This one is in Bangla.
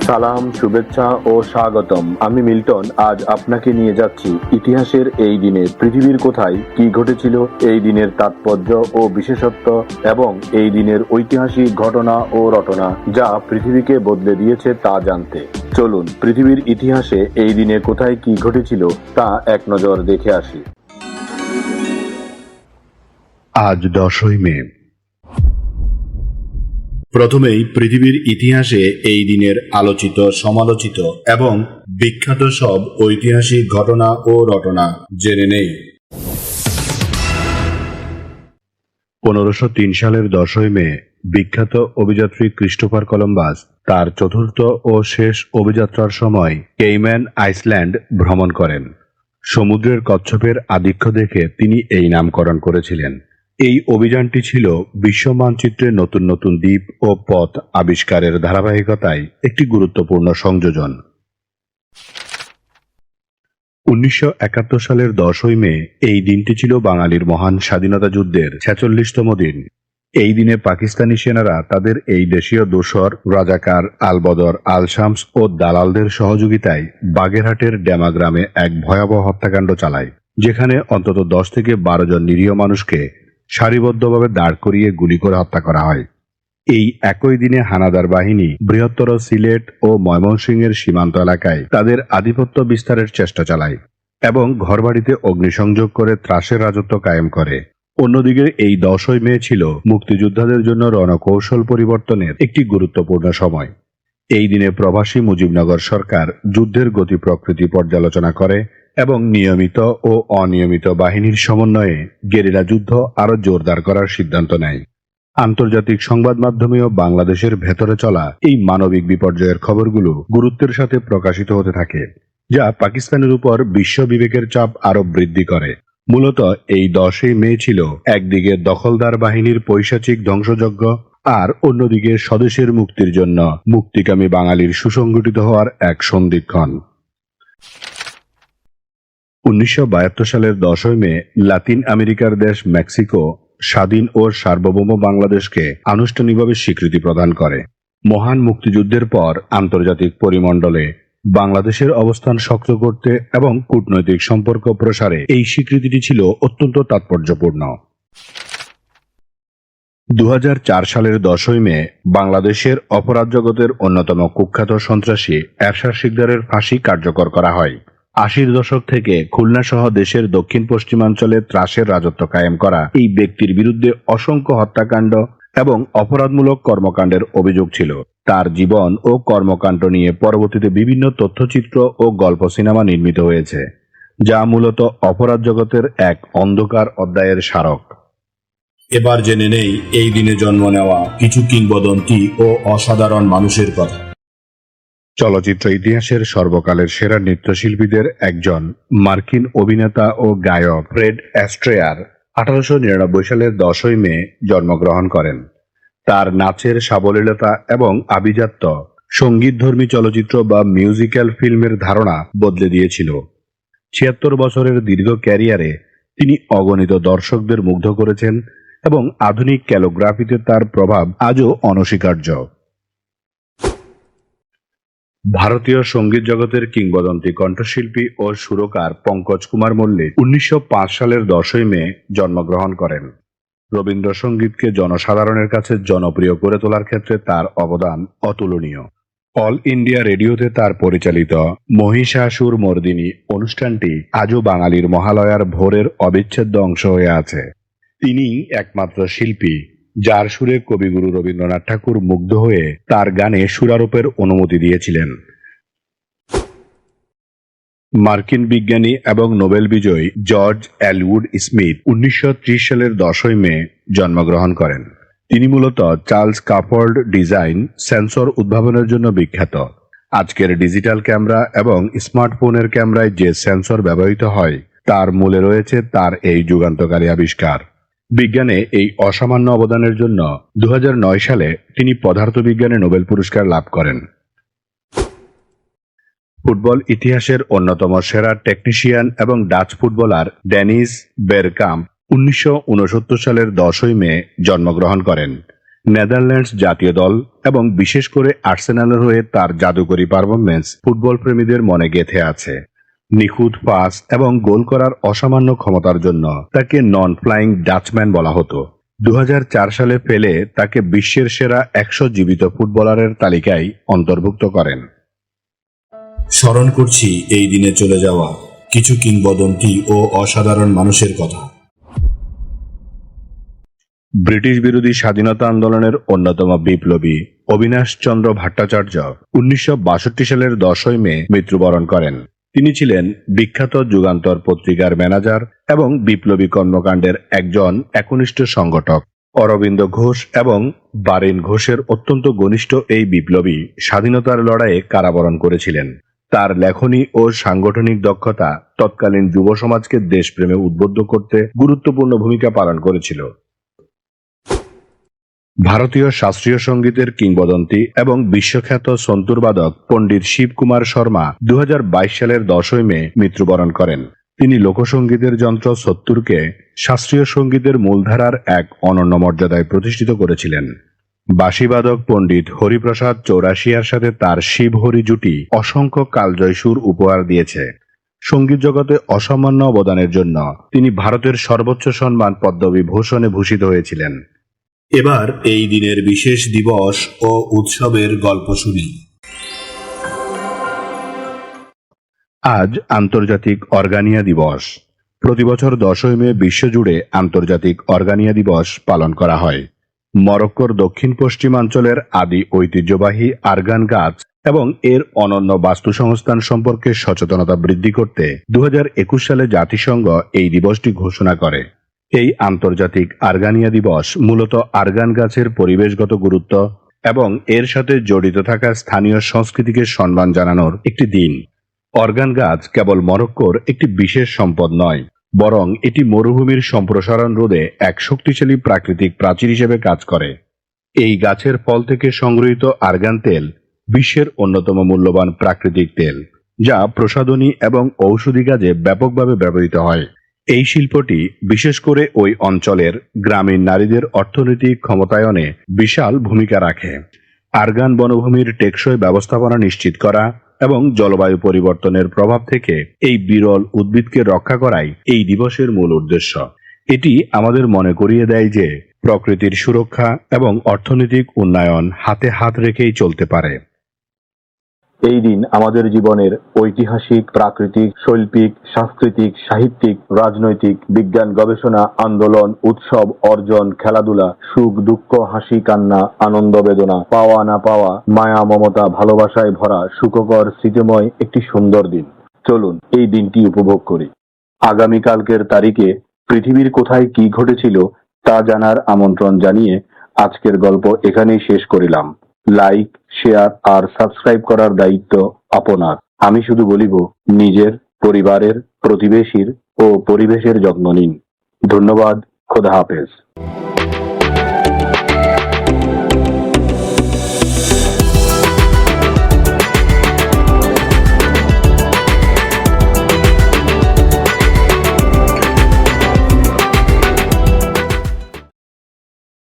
সালাম, শুভেচ্ছা ও স্বাগতম। আমি মিল্টন। আজ আপনাকে নিয়ে যাচ্ছি ইতিহাসের এই দিনে পৃথিবীর কোথায় কি ঘটেছিল, এই দিনের তাৎপর্য ও বিশেষত্ব এবং এই দিনের ঐতিহাসিক ঘটনা ও রটনা যা পৃথিবীকে বদলে দিয়েছে তা জানতে। চলুন পৃথিবীর ইতিহাসে এই দিনে কোথায় কি ঘটেছিল তা এক নজর দেখে আসি। আজ 10ই মে। প্রথমেই পৃথিবীর ইতিহাসে এই দিনের আলোচিত, সমালোচিত এবং বিখ্যাত সব ঐতিহাসিক ঘটনা ও রটনা জেনে নেই। 1503 সালের 10ই মে বিখ্যাত অভিযাত্রী ক্রিস্টোফার কলম্বাস তার চতুর্থ ও শেষ অভিযাত্রার সময় কেইম্যান আইল্যান্ড ভ্রমণ করেন। সমুদ্রের কচ্ছপের আধিক্য দেখে তিনি এই নামকরণ করেছিলেন। এই অভিযানটি ছিল বিশ্ব মানচিত্রে নতুন নতুন দ্বীপ ও পথ আবিষ্কারের ধারাবাহিকতায় একটি গুরুত্বপূর্ণ সংযোজন। 1971 সালের 10ই মে এই দিনটি ছিল বাঙালির মহান স্বাধীনতা যুদ্ধের 46তম দিন। এই দিনে পাকিস্তানি সেনারা তাদের এই দেশীয় দোসর রাজাকার আলবদর, আল শামস ও দালালদের সহযোগিতায় বাগেরহাটের ড্যামা গ্রামে এক ভয়াবহ হত্যাকাণ্ড চালায়, যেখানে অন্তত 10 থেকে 12 জন নিরীহ মানুষকে সারিবদ্ধভাবে দাঁড় করিয়ে গুলি করে হত্যা করা হয়। এই একই দিনে হানাদার বাহিনী বৃহত্তর সিলেট ও ময়মনসিংহের সীমান্ত এলাকায় তাদের আধিপত্য বিস্তারের চেষ্টা চালায় এবং ঘরবাড়িতে অগ্নিসংযোগ করে ত্রাসের রাজত্ব কায়েম করে। অন্যদিকে এই 10ই মে ছিল মুক্তিযোদ্ধাদের জন্য রণকৌশল পরিবর্তনের একটি গুরুত্বপূর্ণ সময়। এই দিনে প্রবাসী মুজিবনগর সরকার যুদ্ধের গতি প্রকৃতি পর্যালোচনা করে এবং নিয়মিত ও অনিয়মিত বাহিনীর সমন্বয়ে গেরিলা যুদ্ধ আরো জোরদার করার সিদ্ধান্ত নেয়। আন্তর্জাতিক সংবাদ মাধ্যমেও বাংলাদেশের ভেতরে চলা এই মানবিক বিপর্যয়ের খবরগুলো গুরুত্বের সাথে প্রকাশিত হতে থাকে, যা পাকিস্তানের উপর বিশ্ব বিবেকের চাপ আরো বৃদ্ধি করে। মূলত এই 10ই মে ছিল একদিকে দখলদার বাহিনীর পৈশাচিক ধ্বংসযজ্ঞ আর অন্যদিকে স্বদেশের মুক্তির জন্য মুক্তিকামী বাঙালির সুসংগঠিত হওয়ার এক সন্ধিক্ষণ। 1972 সালের 10ই মে লাতিন আমেরিকার দেশ মেক্সিকো স্বাধীন ও সার্বভৌম বাংলাদেশকে আনুষ্ঠানিকভাবে স্বীকৃতি প্রদান করে। মহান মুক্তিযুদ্ধের পর আন্তর্জাতিক পরিমণ্ডলে বাংলাদেশের অবস্থান শক্ত করতে এবং কূটনৈতিক সম্পর্ক প্রসারে এই স্বীকৃতিটি ছিল অত্যন্ত তাৎপর্যপূর্ণ। 2004 সালের 10ই মে বাংলাদেশের অপরাধ জগতের অন্যতম কুখ্যাত সন্ত্রাসী এরশাদ শিকদারের ফাঁসি কার্যকর করা হয়। 80-র দশক থেকে খুলনা সহ দেশের দক্ষিণ পশ্চিমাঞ্চলে ত্রাসের রাজত্ব কায়েম করা এই ব্যক্তির বিরুদ্ধে অসংখ্য হত্যাকাণ্ড এবং অপরাধমূলক কর্মকাণ্ডের অভিযোগ ছিল। তার জীবন ও কর্মকাণ্ড নিয়ে পরবর্তীতে বিভিন্ন তথ্যচিত্র ও গল্প সিনেমা নির্মিত হয়েছে, যা মূলত অপরাধ জগতের এক অন্ধকার অধ্যায়ের স্মারক। এবার জেনে নেই এই দিনে জন্ম নেওয়া কিছু কিংবদন্তি ও অসাধারণ মানুষের কথা। চলচ্চিত্র ইতিহাসের সর্বকালের সেরা নৃত্যশিল্পীদের একজন মার্কিন অভিনেতা ও গায়ক ফ্রেড অ্যাস্ট্রেয়ার 1899 সালের 10ই মে জন্মগ্রহণ করেন। তার নাচের সাবলীলতা এবং আভিজাত্য সঙ্গীতধর্মী চলচ্চিত্র বা মিউজিক্যাল ফিল্মের ধারণা বদলে দিয়েছিল। 76 বছরের দীর্ঘ ক্যারিয়ারে তিনি অগণিত দর্শকদের মুগ্ধ করেছেন এবং আধুনিক ক্যালোগ্রাফিতে তার প্রভাব আজও অনস্বীকার্য। ভারতীয় সঙ্গীত জগতের কিংবদন্তি কণ্ঠশিল্পী ও সুরকার পঙ্কজ কুমার মল্লিক 1905 সালের 10ই মে জন্মগ্রহণ করেন। রবীন্দ্রসঙ্গীতকে জনসাধারণের কাছে জনপ্রিয় করে তোলার ক্ষেত্রে তার অবদান অতুলনীয়। অল ইন্ডিয়া রেডিওতে তার পরিচালিত মহিষাসুর মর্দিনী অনুষ্ঠানটি আজও বাঙালির মহালয়ার ভোরের অবিচ্ছেদ্য অংশ হয়ে আছে। তিনি একমাত্র শিল্পী যার সুরে কবিগুরু রবীন্দ্রনাথ ঠাকুর মুগ্ধ হয়ে তার গানে সুরারোপের অনুমতি দিয়েছিলেন। মার্কিন বিজ্ঞানী এবং নোবেল বিজয়ী জর্জ এলউড স্মিথ 1930 সালের 10ই মে জন্মগ্রহণ করেন। তিনি মূলত চার্লস কাফোর্ড ডিজাইন সেন্সর উদ্ভাবনের জন্য বিখ্যাত। আজকের ডিজিটাল ক্যামেরা এবং স্মার্টফোনের ক্যামেরায় যে সেন্সর ব্যবহৃত হয় তার মূলে রয়েছে তার এই যুগান্তকারী আবিষ্কার। বিজ্ঞানে এই অসামান্য অবদানের জন্য 2009 সালে তিনি পদার্থবিজ্ঞানে নোবেল পুরস্কার লাভ করেন। ফুটবল ইতিহাসের অন্যতম সেরা টেকনিশিয়ান এবং ডাচ ফুটবলার ডেনিস বেরকাম্প 1969 সালের 10ই মে জন্মগ্রহণ করেন। নেদারল্যান্ডস জাতীয় দল এবং বিশেষ করে আর্সেনালের হয়ে তার জাদুকরী পারফরম্যান্স ফুটবল প্রেমীদের মনে গেঁথে আছে। নিখুঁত পাস এবং গোল করার অসামান্য ক্ষমতার জন্য তাকে নন ফ্লাইং ডাচম্যান বলা হতো। 2004 সালে পেলে তাকে বিশ্বের সেরা 100 জীবিত ফুটবলারের তালিকায় অন্তর্ভুক্ত করেন। স্মরণ করছি এই দিনে চলে যাওয়া কিছু কিংবদন্তি ও অসাধারণ মানুষের কথা। ব্রিটিশ বিরোধী স্বাধীনতা আন্দোলনের অন্যতম বিপ্লবী অবিনাশ চন্দ্র ভট্টাচার্য 1962 সালের 10 মে মৃত্যুবরণ করেন। তিনি ছিলেন বিখ্যাত যুগান্তর পত্রিকার ম্যানেজার এবং বিপ্লবী কর্মকাণ্ডের একজন একনিষ্ঠ সংগঠক। অরবিন্দ ঘোষ এবং বারিন ঘোষের অত্যন্ত ঘনিষ্ঠ এই বিপ্লবী স্বাধীনতার লড়াইয়ে কারাবরণ করেছিলেন। তার লেখনী ও সাংগঠনিক দক্ষতা তৎকালীন যুব সমাজকে দেশপ্রেমে উদ্বুদ্ধ করতে গুরুত্বপূর্ণ ভূমিকা পালন করেছিল। ভারতীয় শাস্ত্রীয় সঙ্গীতের কিংবদন্তি এবং বিশ্বখ্যাত সন্তুরবাদক পণ্ডিত শিবকুমার শর্মা 2022 সালের 10 মে মৃত্যুবরণ করেন। তিনি লোকসঙ্গীতের যন্ত্র সত্তুরকে শাস্ত্রীয় সঙ্গীতের মূলধারার এক অনন্য মর্যাদায় প্রতিষ্ঠিত করেছিলেন। বাঁশিবাদক পণ্ডিত হরিপ্রসাদ চৌরাশিয়ার সাথে তার শিব হরি জুটি অসংখ্য কালজয়ী সুর উপহার দিয়েছে। সঙ্গীত জগতে অসামান্য অবদানের জন্য তিনি ভারতের সর্বোচ্চ সম্মান পদ্মবিভূষণে ভূষিত হয়েছিলেন। এবার এই দিনের বিশেষ দিবস ও উৎসবের গল্প শুনি। আজ আন্তর্জাতিক অর্গানিয়া দিবস। প্রতিবছর 10 মে বিশ্বজুড়ে আন্তর্জাতিক অর্গানিয়া দিবস পালন করা হয়। মরক্কোর দক্ষিণ পশ্চিমাঞ্চলের আদি ঐতিহ্যবাহী আরগান গাছ এবং এর অনন্য বাস্তুসংস্থান সম্পর্কে সচেতনতা বৃদ্ধি করতে 2021 সালে জাতিসংঘ এই দিবসটি ঘোষণা করে। এই আন্তর্জাতিক আর্গানিয়া দিবস মূলত আরগান গাছের পরিবেশগত গুরুত্ব এবং এর সাথে জড়িত থাকা স্থানীয় সংস্কৃতিকে সম্মান জানানোর একটি দিন। অর্গান গাছ কেবল মরক্কোর একটি বিশেষ সম্পদ নয়, বরং এটি মরুভূমির সম্প্রসারণ রোধে এক শক্তিশালী প্রাকৃতিক প্রাচীর হিসেবে কাজ করে। এই গাছের ফল থেকে সংগৃহীত আরগান তেল বিশ্বের অন্যতম মূল্যবান প্রাকৃতিক তেল, যা প্রসাধনী এবং ঔষধি কাজে ব্যাপকভাবে ব্যবহৃত হয়। এই শিল্পটি বিশেষ করে ওই অঞ্চলের গ্রামীণ নারীদের অর্থনৈতিক ক্ষমতায়নে বিশাল ভূমিকা রাখে। আরগান বনভূমির টেকসই ব্যবস্থাপনা নিশ্চিত করা এবং জলবায়ু পরিবর্তনের প্রভাব থেকে এই বিরল উদ্ভিদকে রক্ষা করাই এই দিবসের মূল উদ্দেশ্য। এটি আমাদের মনে করিয়ে দেয় যে প্রকৃতির সুরক্ষা এবং অর্থনৈতিক উন্নয়ন হাতে হাত রেখেই চলতে পারে। এই দিন আমাদের জীবনের ঐতিহাসিক, প্রাকৃতিক, শৈল্পিক, সাংস্কৃতিক, সাহিত্যিক, রাজনৈতিক, বিজ্ঞান, গবেষণা, আন্দোলন, উৎসব, অর্জন, খেলাধুলা, সুখ দুঃখ, হাসি কান্না, আনন্দ বেদনা, পাওয়া না পাওয়া, মায়া মমতা, ভালোবাসায় ভরা সুখকর স্মৃতিময় একটি সুন্দর দিন। চলুন এই দিনটি উপভোগ করি। আগামীকালকের তারিখে পৃথিবীর কোথায় কি ঘটেছিল তা জানার আমন্ত্রণ জানিয়ে আজকের গল্প এখানেই শেষ করিলাম। লাইক, শেয়ার আর সাবস্ক্রাইব করার দায়িত্ব আপনার। আমি শুধু বলিব, নিজের, পরিবারের, প্রতিবেশীর ও পরিবেশের যত্ন নিন। ধন্যবাদ। খোদা হাফেজ।